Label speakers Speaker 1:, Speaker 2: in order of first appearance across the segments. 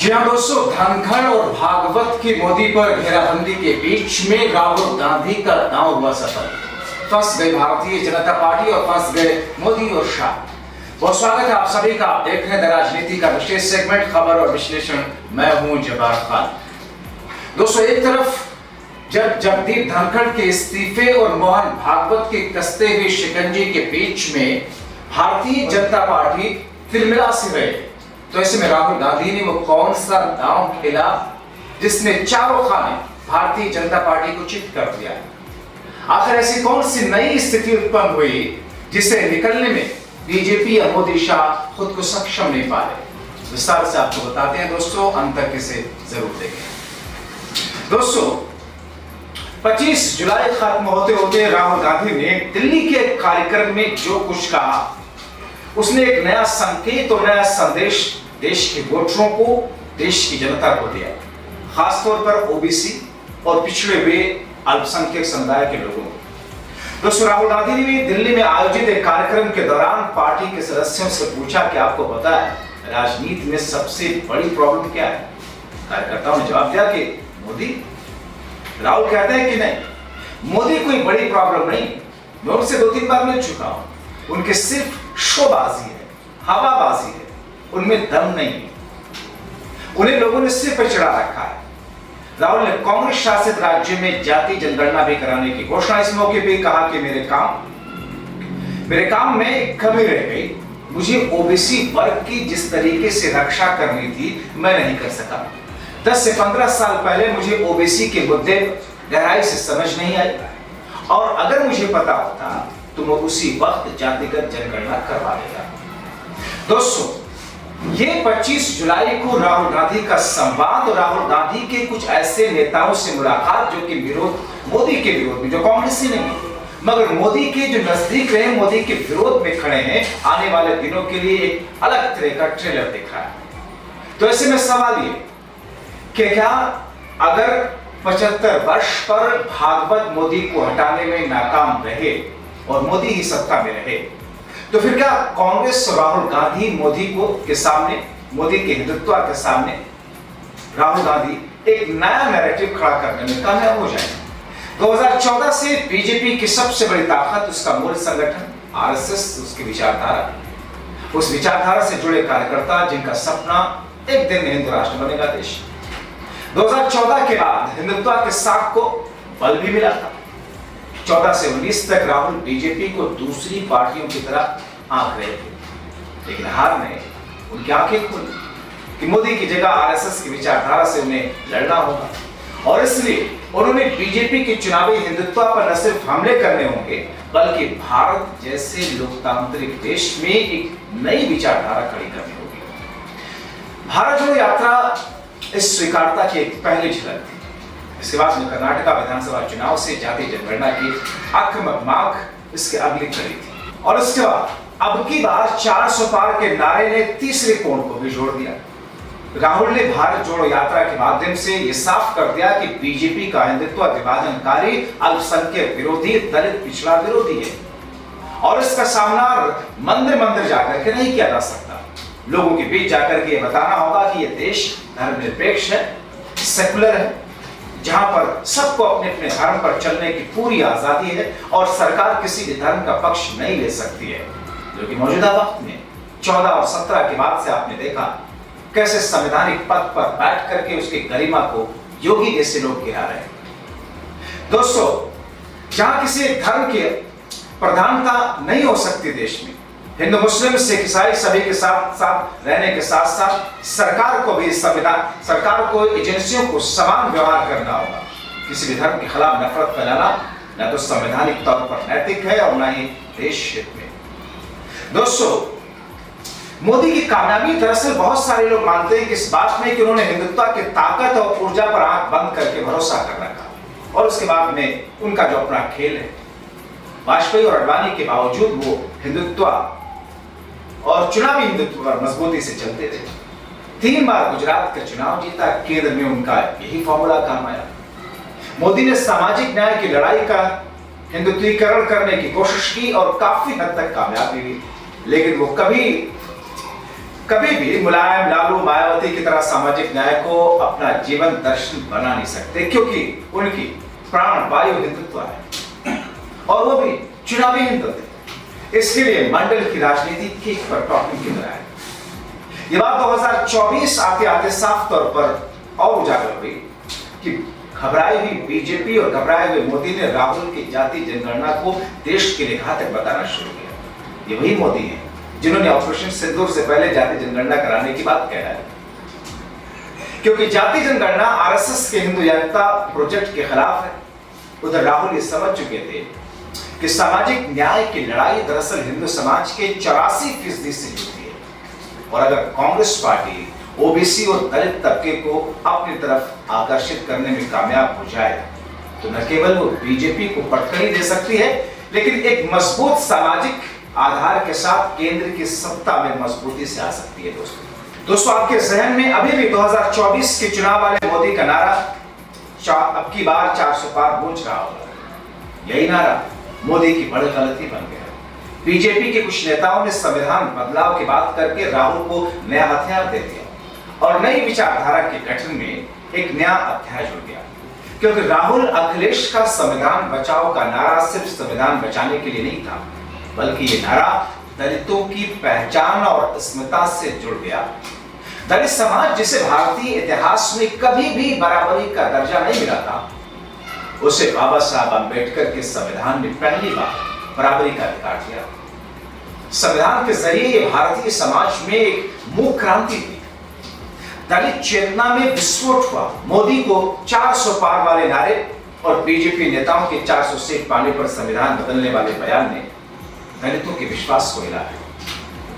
Speaker 1: जी हाँ दोस्तों, धनखड़ और भागवत की मोदी पर घेराबंदी के बीच में राहुल गांधी का दांव हुआ सफल। फंस गए भारतीय जनता पार्टी और फंस गए मोदी और शाह। बहुत स्वागत है आप सभी का। आप देख रहे हैं द राजनीति का विशेष सेगमेंट खबर और विश्लेषण। मैं हूं जब्बार खान। दोस्तों, एक तरफ जब जगदीप धनखड़ के इस्तीफे और मोहन भागवत के कसते हुए शिकंजे के बीच में भारतीय जनता पार्टी तिलमिला सी रही, तो ऐसे में राहुल गांधी ने वो कौन सा दांव खेला जिसने चारों खाने भारतीय जनता पार्टी को चित कर दिया। आखिर ऐसी कौन सी नई स्थिति उत्पन्न हुई जिसे निकलने में बीजेपी या मोदी शाह खुद को सक्षम नहीं पा रहे। विस्तार से आपको बताते हैं दोस्तों, अंत तक इसे जरूर देखें। दोस्तों, 25 जुलाई खत्म होते होते राहुल गांधी ने दिल्ली के कार्यक्रम में जो कुछ कहा, उसने एक नया संकेत और नया संदेश देश के वोटरों को, देश की जनता को दिया, खासतौर पर ओबीसी और पिछड़े हुए अल्पसंख्यक समुदाय के लोगों को। दोस्तों, राहुल गांधी ने भी दिल्ली में आयोजित एक कार्यक्रम के दौरान पार्टी के सदस्यों से पूछा कि आपको पता है राजनीति में सबसे बड़ी प्रॉब्लम क्या है। कार्यकर्ताओं ने जवाब दिया कि मोदी। राहुल कहते हैं कि नहीं, मोदी कोई बड़ी प्रॉब्लम नहीं, मैं उनसे 2-3 बार मिल चुका हूं। उनके सिर्फ शोबाजी है, हवाबाजी है, उनमें दम नहीं है, उन्हें लोगों ने सिर पर चढ़ा रखा है। राहुल ने कांग्रेस शासित राज्य में जाति जनगणना भी कराने की घोषणा इस मौके पर कहा कि मेरे काम में एक कमी रह गई। मुझे ओबीसी वर्ग की जिस तरीके से रक्षा करनी थी मैं नहीं कर सका। 10 से 15 साल पहले मुझे ओबीसी के मुद्दे गहराई से समझ नहीं आई, और अगर मुझे पता होता तो मैं उसी वक्त जातिगत जनगणना करवा देता। दोस्तों, ये 25 जुलाई को राहुल गांधी का संवाद और राहुल गांधी के कुछ ऐसे नेताओं से मुलाकात जो कि मोदी के विरोध में, जो कांग्रेसी नहीं मगर मोदी के जो नजदीक रहे, मोदी के विरोध में खड़े हैं, आने वाले दिनों के लिए एक अलग तरह का ट्रेलर दिख रहा है। तो ऐसे में सवाल ये कि क्या अगर 75 वर्ष पर भागवत मोदी को हटाने में नाकाम रहे और मोदी ही सत्ता में रहे, तो फिर क्या कांग्रेस और राहुल गांधी मोदी के सामने, मोदी के हिंदुत्व के सामने राहुल गांधी एक नया नैरेटिव खड़ा करने में कामयाब हो जाएंगे। 2014 से बीजेपी की सबसे बड़ी ताकत उसका मूल संगठन आरएसएस, उसकी विचारधारा, उस विचारधारा से जुड़े कार्यकर्ता जिनका सपना एक दिन हिंदू राष्ट्र बनेगा देश। 2014 के बाद हिंदुत्व के साथ को बल भी मिला था। 14 से 19 तक राहुल बीजेपी को दूसरी पार्टियों की तरह आंक रहे थे, लेकिन हार ने उनकी आंखें खोली कि मोदी की जगह आरएसएस की विचारधारा से उन्हें लड़ना होगा, और इसलिए उन्होंने बीजेपी के चुनावी हिंदुत्व पर न सिर्फ हमले करने होंगे बल्कि भारत जैसे लोकतांत्रिक देश में एक नई विचारधारा खड़ी करनी होगी। भारत जोड़ो यात्रा इस स्वीकारता की एक पहली झलक थी। इसके बाद में कर्नाटका विधानसभा चुनाव से जाति जनगणना की आक्रामक मांग इसके अगली कड़ी थी, और इसके बाद अब की बार 400 पार के नारे ने तीसरे कोण को भी जोड़ दिया। राहुल ने भारत जोड़ो यात्रा के माध्यम से यह साफ कर दिया कि बीजेपी का हिंदुत्व विभाजनकारी, अल्पसंख्यक विरोधी, दलित पिछड़ा विरोधी है, और इसका सामना मंदिर मंदिर जाकर के नहीं किया जा सकता। लोगों के बीच जाकर के यह बताना होगा कि यह देश धर्मनिरपेक्ष है, सेकुलर है, जहां पर सबको अपने अपने धर्म पर चलने की पूरी आजादी है और सरकार किसी भी धर्म का पक्ष नहीं ले सकती है। जो कि मौजूदा वक्त में 14 और 17 के बाद से आपने देखा कैसे संवैधानिक पद पर बैठ करके उसकी गरिमा को योगी जैसे लोग गिरा रहे हैं। दोस्तों, जहां किसी धर्म की प्रधानता नहीं हो सकती देश में, हिंदू मुस्लिम सिख ईसाई सभी के साथ साथ रहने के साथ साथ सरकार को भी सरकार को एजेंसियों को समान व्यवहार करना होगा। किसी भी धर्म के खिलाफ नफरत फैलाना न तो संवैधानिक तौर पर नैतिक है और न ही देश हित में। दोस्तों, मोदी की कामयाबी दरअसल बहुत सारे लोग मानते हैं कि इस बात में कि उन्होंने हिंदुत्व की ताकत और ऊर्जा पर आंख बंद करके भरोसा कर रखा, और उसके बाद में उनका जो अपना खेल है, वाजपेयी और अडवाणी के बावजूद वो हिंदुत्व और चुनावी हिंदुत्व पर मजबूती से चलते थे। 3 बार गुजरात का चुनाव जीता, केंद्र में उनका यही फॉर्मूला काम आया। मोदी ने सामाजिक न्याय की लड़ाई का हिंदुत्वीकरण करने की कोशिश की और काफी हद तक कामयाब भी हुई, लेकिन वो कभी कभी भी मुलायम, लालू, मायावती की तरह सामाजिक न्याय को अपना जीवन दर्शन बना नहीं सकते, क्योंकि उनकी प्राण वायु हिंदुत्व है और वो भी चुनावी हिंदुत्व। इसके लिए मंडल की राजनीति किक पर टॉपिंग की तरह है। ये बात 2024 आते आते साफ तौर पर और उजागर हुई कि घबराई हुई बीजेपी और घबराए हुए मोदी ने राहुल की जाति जनगणना को देश के लिए घातक बताना शुरू किया। ये वही मोदी है जिन्होंने ऑपरेशन सिंदूर से पहले जाति जनगणना कराने की बात कह रहा है, क्योंकि जाति जनगणना आरएसएस के हिंदू जनता प्रोजेक्ट के खिलाफ है। उधर राहुल ये समझ चुके थे कि सामाजिक न्याय की लड़ाई दरअसल हिंदू समाज के 84% से जुड़ी है, और अगर कांग्रेस पार्टी ओबीसी और दलित तबके को अपनी तरफ आकर्षित करने में कामयाब हो जाए तो न केवल वो बीजेपी को पटखनी दे सकती है, लेकिन एक मजबूत सामाजिक आधार के साथ केंद्र की सत्ता में मजबूती से आ सकती है। दोस्तों आपके जहन में अभी भी 2024 के चुनाव वाले मोदी का नारा अब की बार 400 पार गूंज रहा होगा। यही नारा मोदी की बड़ी गलती बन गया। बीजेपी के कुछ नेताओं ने संविधान बदलाव की बात करके राहुल को नया हथियार दे दिया और नई विचारधारा के गठन में एक नया अध्याय जुड़ गया, क्योंकि राहुल अखिलेश का संविधान बचाओ का नारा सिर्फ संविधान बचाने के लिए नहीं था, बल्कि ये नारा दलितों की पहचान और अस्मिता से जुड़ गया। दलित समाज, जिसे भारतीय इतिहास में कभी भी बराबरी का दर्जा नहीं मिला था, उसे बाबा साहब अंबेडकर के संविधान में पहली बार बराबरी का अधिकार दिया। संविधान के जरिए भारतीय समाज में एक मूक क्रांति हुई, दलित चेतना में विस्फोट हुआ। मोदी को 400 पार वाले नारे और बीजेपी नेताओं के 400 सीट पाने पर संविधान बदलने वाले बयान ने दलितों के विश्वास को हिलाया।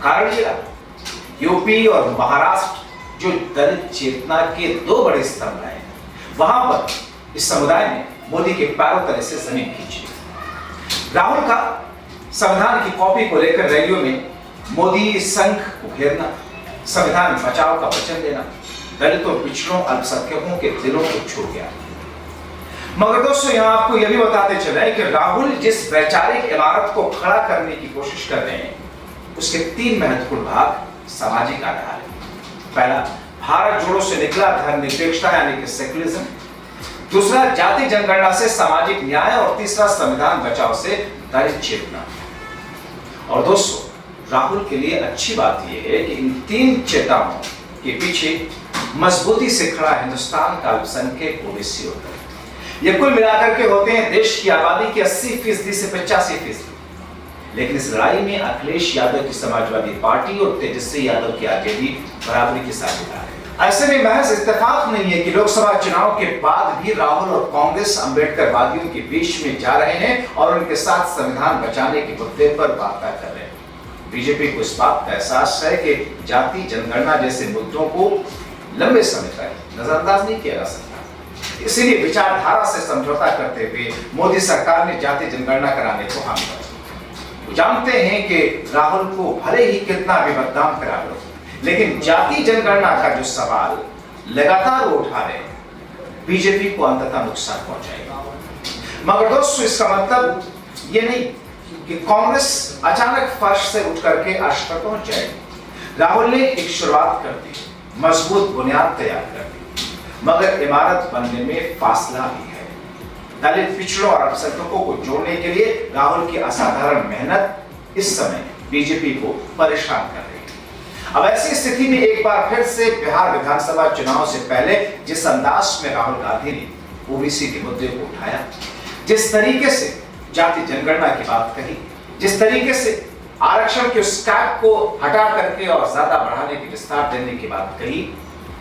Speaker 1: कारण यह यूपी और महाराष्ट्र जो दलित चेतना के दो बड़े स्तंभ हैं, वहां पर इस समुदाय ने मोदी के पैरों तले से जमीन खींची। राहुल का संविधान की कॉपी को लेकर रैलियों में मोदी संघ को घेरना, संविधान बचाओ का वचन देना दलितों, पिछड़ों, अल्पसंख्यकों के दिलों को छू गया। मगर दोस्तों यहां आपको यह भी बताते चले कि राहुल जिस वैचारिक इमारत को खड़ा करने की कोशिश कर रहे हैं, उसके 3 महत्वपूर्ण भाग सामाजिक आधार है। पहला, भारत जोड़ो से निकला धर्मनिरपेक्षता यानी कि सेक्युलरिज्म। दूसरा, जाति जनगणना से सामाजिक न्याय। और तीसरा, संविधान बचाओ से दलित चेतना। और दोस्तों राहुल के लिए अच्छी बात यह है कि इन 3 चेताओं के पीछे मजबूती से खड़ा हिंदुस्तान का अल्पसंख्यक ओबीसी होता है। ये कुल मिलाकर के होते हैं देश की आबादी के 80% से 85%। लेकिन इस लड़ाई में अखिलेश यादव की समाजवादी पार्टी और तेजस्वी यादव की आरजेडी बराबरी की साझेदार है। ऐसे में महज इत्तेफाक नहीं है कि लोकसभा चुनाव के बाद भी राहुल और कांग्रेस अंबेडकरवादियों के बीच में जा रहे हैं और उनके साथ संविधान बचाने के मुद्दे पर वार्ता कर रहे हैं। बीजेपी को इस बात का एहसास है कि जाति जनगणना जैसे मुद्दों को लंबे समय तक नजरअंदाज नहीं किया जा सकता। इसीलिए विचारधारा से समझौता करते हुए मोदी सरकार ने जाति जनगणना कराने को हामी भरी। जानते हैं कि राहुल को भले ही कितना भी बदनाम करा लो, लेकिन जाति जनगणना का जो सवाल लगातार वो उठा रहे हैं, बीजेपी को अंततः नुकसान पहुंचाएगा। मगर दोस्तों इसका मतलब ये नहीं कि कांग्रेस अचानक फर्श से उठ करके अर्श पर पहुंच जाएगी। राहुल ने एक शुरुआत कर दी, मजबूत बुनियाद तैयार कर दी, मगर इमारत बनने में फासला भी है। दलित, पिछड़ों और अल्पसंख्यकों को जोड़ने के लिए राहुल की असाधारण मेहनत इस समय बीजेपी को परेशान कर रही है। अब ऐसी स्थिति में एक बार फिर से बिहार विधानसभा चुनाव से पहले जिस अंदाज में राहुल गांधी ने ओबीसी के मुद्दे को उठाया, जिस तरीके से जाति जनगणना की बात कही, जिस तरीके से आरक्षण के उस कैप को हटा करके और ज्यादा बढ़ाने की विस्तार देने की बात कही,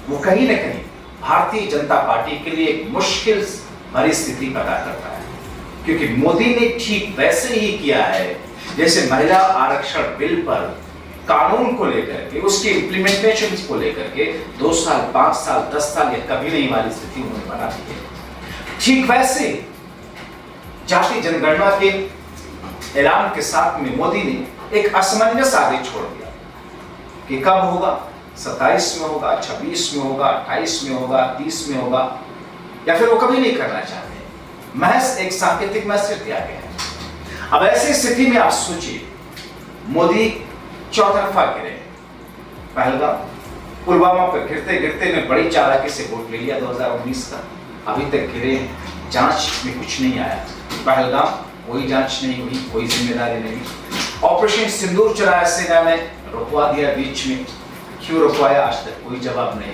Speaker 1: वो कहीं न कहीं भारतीय जनता पार्टी के लिए एक मुश्किल भरी स्थिति पैदा करता है, क्योंकि मोदी ने ठीक वैसे ही किया है जैसे महिला आरक्षण बिल पर कानून को लेकर के, उसकी इंप्लीमेंटेशन को लेकर के 2 साल, 5 साल, 10 साल या कभी नहीं वाली स्थिति उन्होंने बना दी है। ठीक वैसे जाति जनगणना के ऐलान के साथ में मोदी ने एक असमंजस आगे छोड़ दिया कि कब होगा, 27 में होगा, 26 में होगा, 28 में होगा, 30 में होगा, या फिर वो कभी नहीं करना चाहते। महज एक सांकेतिक मैसेज दिया गया है। अब ऐसी स्थिति में आप सोचिए, मोदी चौतरफा गिरे, पहलगाम, पुलवामा पर गिरते गिरते में बड़ी चालाकी से वोट ले लिया 2019 का, अभी तक गिरे, जांच में कुछ नहीं आया। पहलगाम कोई जांच नहीं हुई, कोई जिम्मेदारी नहीं। ऑपरेशन सिंदूर चलाया सेना ने, रुकवा दिया बीच में, क्यों रुकवाया आज तक कोई जवाब नहीं।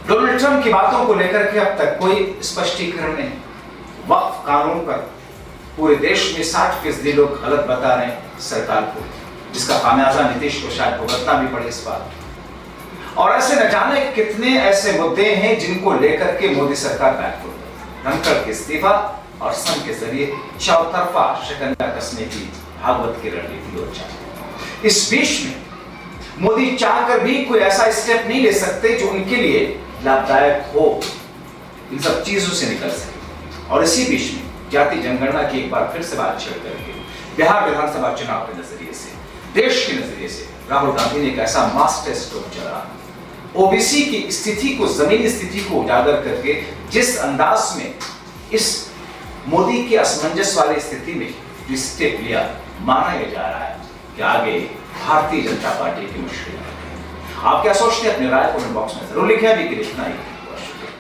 Speaker 1: डोनाल्ड ट्रंप की बातों को लेकर के अब तक कोई स्पष्टीकरण नहीं। वक्फ कानून पर पूरे देश में 60% लोग गलत बता रहे हैं सरकार को, जिसका खामियाजा नीतीश को शायद भुगतना भी पड़े इस बात। और ऐसे न जाने कितने ऐसे मुद्दे हैं जिनको लेकर के मोदी सरकार बैकफुट है। धनखड़ के इस्तीफा और संघ के जरिए चौतरफा शिकंजा कसने की भागवत की रणनीति हो जाए। इस बीच में मोदी चाहकर भी कोई ऐसा स्टेप नहीं ले सकते जो उनके लिए लाभदायक हो, इन सब चीजों से निकल सके। और इसी बीच में जाति जनगणना की एक बार फिर से बात छेड़ करके बिहार विधानसभा चुनाव के नजरिए से, देश के नजरिए से राहुल गांधी ने एक ऐसा मास्टर स्ट्रोक चला, ओबीसी की स्थिति को, जमीनी स्थिति को उजागर करके जिस अंदाज में इस मोदी की असमंजस वाली स्थिति में जो स्टेप लिया, माना यह जा रहा है कि आगे भारतीय जनता पार्टी की मुश्किल है। आप क्या सोचते हैं? अपनी राय कमेंट बॉक्स में जरूर लिखें। अभी के लिए इतना ही।